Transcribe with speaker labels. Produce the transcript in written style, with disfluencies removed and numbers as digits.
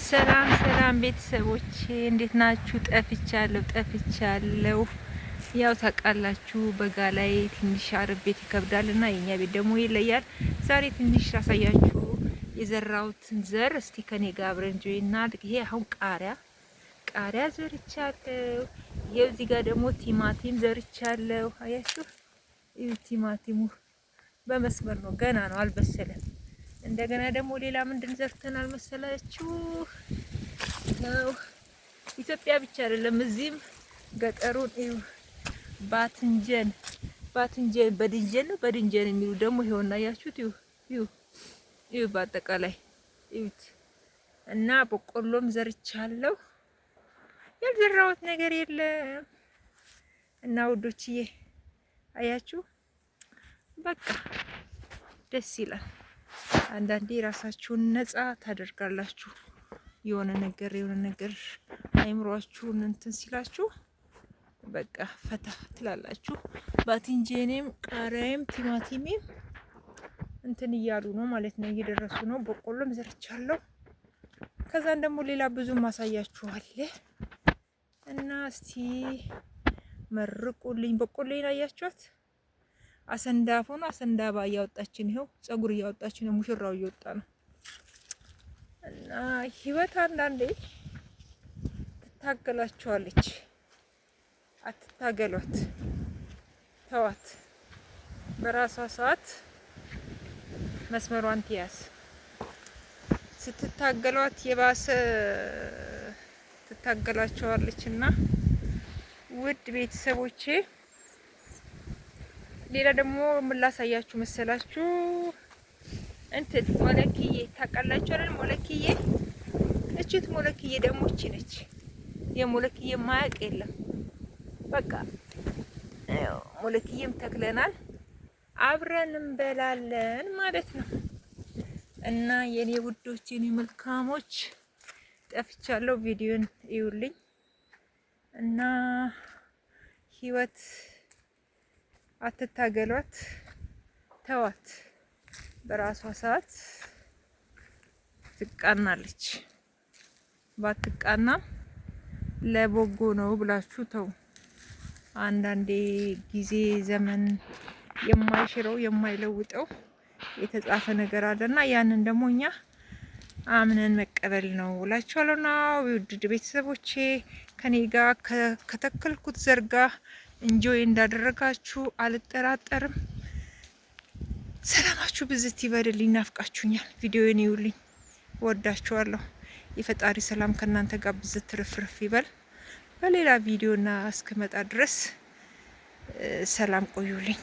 Speaker 1: ሰላም ሰላም ቤተሰቦቼ እንዴት ናችሁ? ጠፍቻለሁ። ያው ታውቃላችሁ በጋ ላይ ትንሽ አረብ ቤት ይከብዳል እና የኛ ቤት ደግሞ ይለያል። ዛሬ ትንሽ ላሳያችሁ የዘራሁትን ዘር እስቲ ከኔ ጋር አብረን ጆይና። ይሄ አሁን ቃሪያ ዘርቻለሁ። ይኸው እዚህ ጋር ደግሞ ቲማቲም ዘርቻለሁ። አያችሁ ቲማቲሙ በመስመር ነው፣ ገና ነው፣ አልበሰለም። እንደገና ደግሞ ሌላ ምንድን ዘርተናል መሰላችሁ? ነው ኢትዮጵያ ብቻ አይደለም፣ እዚህም ገጠሩን እዩ። ባትንጀን በድንጀን የሚሉ ደግሞ ይሄውና፣ ያያችሁት እዩ። በአጠቃላይ እዩት። እና በቆሎም ዘርቻለሁ። ያልዘራሁት ነገር የለም። እና ውዶችዬ አያችሁ፣ በቃ ደስ ይላል። አንዳንዴ ራሳችሁን ነፃ ታደርጋላችሁ። የሆነ ነገር አይምሯችሁን እንትን ሲላችሁ በቃ ፈታ ትላላችሁ። ባትንጀኔም ቃሪያም ቲማቲሜም እንትን እያሉ ነው ማለት ነው፣ እየደረሱ ነው። በቆሎም ዘርቻለሁ። ከዛን ደግሞ ሌላ ብዙ ማሳያችኋል እና እስቲ መርቁልኝ። በቆሎዬን አያችኋት? አሰንዳፎ ነው፣ አሰንዳባ እያወጣችን ይኸው፣ ጸጉር እያወጣችን ነው፣ ሙሽራው እየወጣ ነው። እና ህይወት አንዳንዴ ትታገላችኋለች። አትታገሏት፣ ተዋት። በራሷ ሰዓት መስመሯን ትያዝ። ስትታገሏት የባሰ ትታገላችኋለች። እና ውድ ቤተሰቦቼ ሌላ ደግሞ ምን ላሳያችሁ መሰላችሁ? እንትን ሞለክዬ ታውቃላችሁ አይደል? ሞለክዬ እቺት ሞለክዬ ደግሞ እቺ ነች። የሞለክዬ ማያቅ የለም። በቃ ሞለክዬም ተክለናል፣ አብረን እንበላለን ማለት ነው። እና የኔ ውዶች፣ የኔ መልካሞች ጠፍቻለሁ። ቪዲዮን እዩልኝ። እና ህይወት አትታገሏት፣ ተዋት። በራሷ ሰዓት ትቃናለች። ባትቃና ለበጎ ነው ብላችሁ ተው። አንዳንዴ ጊዜ ዘመን የማይሽረው የማይለውጠው የተጻፈ ነገር አለና ያንን ደግሞ እኛ አምነን መቀበል ነው እላችኋለሁና ውድ ቤተሰቦቼ ከኔ ጋር ከተከልኩት ዘርጋ እንጆይ እንዳደረጋችሁ አልጠራጠርም። ሰላማችሁ ብዝት ይበልልኝ። ናፍቃችሁኛል። ቪዲዮውን ይዩልኝ። ወዳችኋለሁ። የፈጣሪ ሰላም ከእናንተ ጋር ብዝት ትርፍርፍ ይበል። በሌላ ቪዲዮና እስከመጣ ድረስ ሰላም ቆዩልኝ።